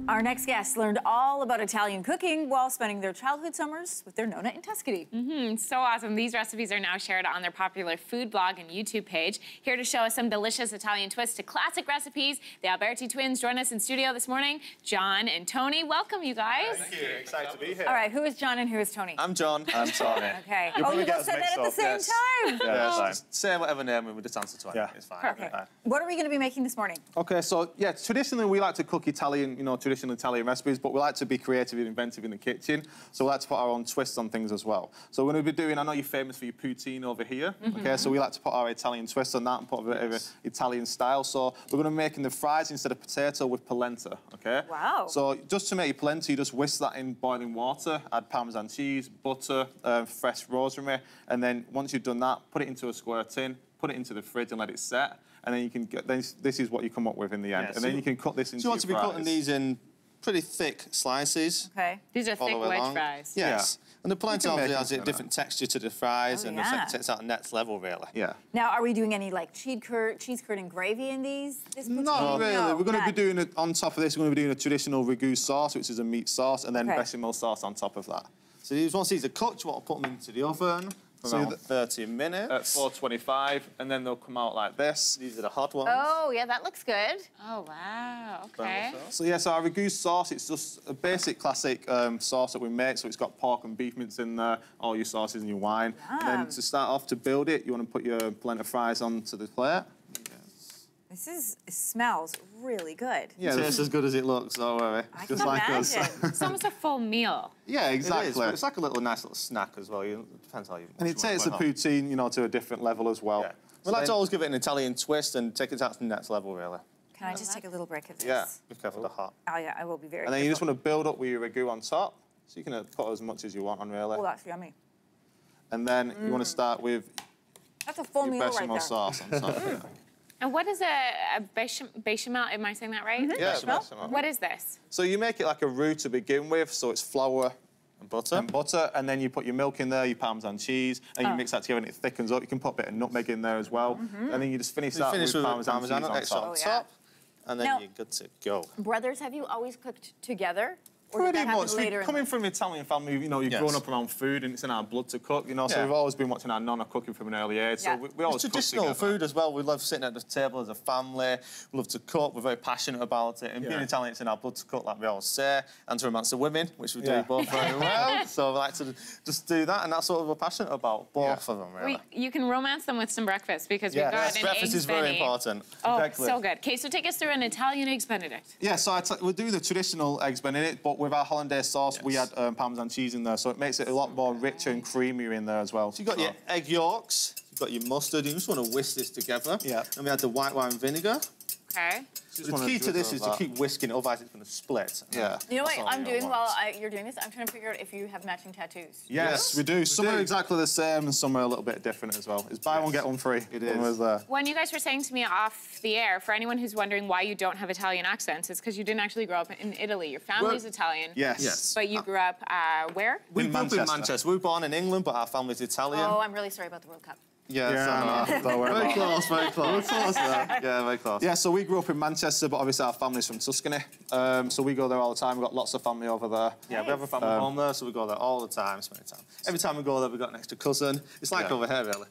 Our next guest learned all about Italian cooking while spending their childhood summers with their nonna in Tuscany. So awesome. These recipes are now shared on their popular food blog and YouTube page. Here to show us some delicious Italian twists to classic recipes, the Alberti twins join us in studio this morning. John and Tony, welcome you guys. Thank you. Excited to be here. All right, who is John and who is Tony? I'm John. I'm Tony. Okay. Oh, you both said that at the same time. Yeah, say whatever name and we'll just answer to it. Yeah. It's fine. Perfect. What are we going to be making this morning? Okay, so yeah, traditionally we like to cook Italian, traditional Italian recipes, but we like to be creative and inventive in the kitchen. So we like to put our own twists on things as well. So we're going to be doing, I know you're famous for your poutine over here. Okay, so we like to put our Italian twist on that and put a bit of Italian style. So we're going to be making the fries instead of potato with polenta. Okay. Wow. So just to make your polenta, you just whisk that in boiling water, add Parmesan cheese, butter, fresh rosemary, and then once you've done that, put it into a square tin, put it into the fridge and let it set. And then you can get this is what you come up with in the end. Yeah, and then you can cut this into. So you want to be cutting these in pretty thick slices. Okay. These are thick wedge fries. Yes. Yeah. And the polenta obviously has a different texture to the fries, and yeah. it takes out the next level, really. Yeah. Now, are we doing any like cheese curd and gravy in these? Not really. No, we're going to be doing it on top of this. We're going to be doing a traditional ragu sauce, which is a meat sauce, and then bechamel sauce on top of that. So once these are cooked, you want to put them into the oven. For around 30 minutes. At 425, and then they'll come out like this. These are the hot ones. Oh, yeah, that looks good. Oh, wow. Okay. So, yeah, so our ragu sauce, it's just a basic classic sauce that we make. So it's got pork and beef mince in there, all your sauces and your wine. And then to start off, to build it, you want to put your polenta fries onto the plate. It smells really good. Yeah, it tastes as good as it looks, don't worry. I Just can like imagine. us. It's almost a full meal. Yeah, exactly. It's like a nice little snack as well. It depends how you. And it takes the poutine, to a different level as well. Yeah. We like to always give it an Italian twist and take it out to the next level, really. Can I just take a little break of this? Yeah. Be careful with the hot. Oh, yeah, I will be very And then you just want to build up with your ragu on top. So you can put as much as you want on, really. Oh, that's yummy. And then you want to start with that's a full your meal right bechamel there. sauce on top. And what is a bechamel? Am I saying that right? Yeah, bechamel. What is this? So you make it like a roux to begin with. So it's flour and butter, and then you put your milk in there, your Parmesan cheese, and you mix that together and it thickens up. You can put a bit of nutmeg in there as well. And then you just finish that with Parmesan cheese on top. And then you're good to go. Brothers, have you always cooked together? Or Pretty did that much. later Coming from an Italian family, you've grown up around food and it's in our blood to cook, So we've always been watching our nonna cooking from an early age. So we always cook traditional food as well. We love sitting at the table as a family. We love to cook. We're very passionate about it. And being Italian, it's in our blood to cook, like we always say, and to romance the women, which we do both very well. So we like to just do that, and that's what we're passionate about, both of them, really. You can romance them with some breakfast because we've got an breakfast is very important. Oh, so good. Okay, so take us through an Italian eggs Benedict. Yeah, so we'll do the traditional eggs Benedict, but with our hollandaise sauce, we add Parmesan cheese in there, so it makes it a lot more richer and creamier in there as well. So you've got your egg yolks, you've got your mustard, you just want to whisk this together. Yeah. And we add the white wine vinegar. Okay. The key to this is to keep whisking, otherwise it's going to split. Yeah. You know what I'm doing while you're doing this? I'm trying to figure out if you have matching tattoos. Yes, we do. Some are exactly the same and some are a little bit different as well. It's buy one, get one free. It is. When you guys were saying to me off the air, for anyone who's wondering why you don't have Italian accents, it's because you didn't actually grow up in Italy. Your family's Italian. Yes. But you grew up where? We grew up in Manchester. We were born in England, but our family's Italian. Oh, I'm really sorry about the World Cup. Yeah, don't worry very close, very close. Yeah, very close. Yeah, so we grew up in Manchester, but obviously our family's from Tuscany. So we go there all the time. We've got lots of family over there. Yeah, we have a family home there, so we go there all the time, spend time. Every time we go there, we've got an extra cousin. It's like over here, really.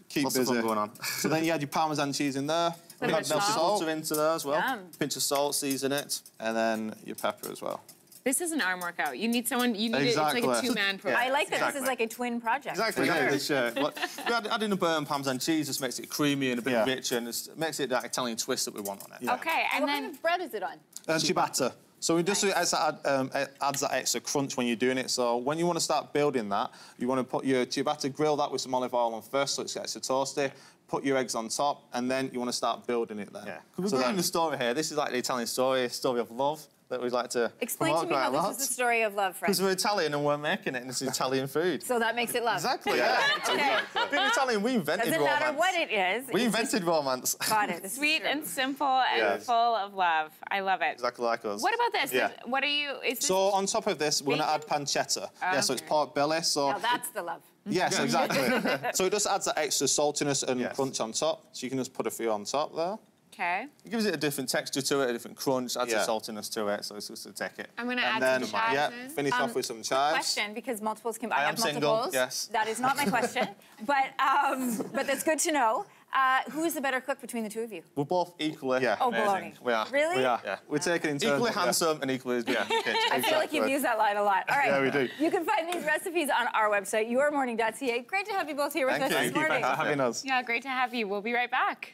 Keep lots busy. of fun going on. So then you add your Parmesan cheese in there. We add salt into there as well. Pinch of salt, season it. And then your pepper as well. This is an arm workout. You need someone, it's like a two-man project. I like that this is like a twin project. Exactly, adding a burnt Parmesan cheese just makes it creamy and a bit richer, and it makes it that Italian twist that we want on it. Okay, and what then... kind of bread is it on? Ciabatta. So we just adds that extra crunch when you're doing it. So when you want to start building that, you want to put your ciabatta, grill that with some olive oil on first so it gets toasty. Put your eggs on top, and then you want to start building it then. Yeah, because we're building the story here. This is like the Italian story of love that we'd like to explain to me how this is the story of love, friends. Because we're Italian and we're making it, and it's Italian food. So that makes it love. Exactly, yeah. Being Italian, we invented romance. Doesn't matter what it is. We invented romance. Got it. Sweet and simple and full of love. I love it. Exactly like us. What about this? Yeah. What are you... Is this so on top of this, we're going to add pancetta. Yeah, so it's pork belly. So now that's the love. Yes, exactly. So it just adds that extra saltiness and crunch on top. So you can just put a few on top there. Okay. It gives it a different texture to it, a different crunch, adds a saltiness to it, so it's just to take it. I'm going to add some chives in. Finish off with some chives. Question, because multiples can... I have am single, multiples. yes. That is not my question, but that's good to know. Who is the better cook between the two of you? We're both equally Oh, amazing. baloney. We are. Really? We are. Yeah. We're taking in turns. Equally handsome and equally good. I feel like you've used that line a lot. All right. Yeah, we do. You can find these recipes on our website, yourmorning.ca. Great to have you both here with us this morning. Thank you for having us. Yeah, great to have you. We'll be right back.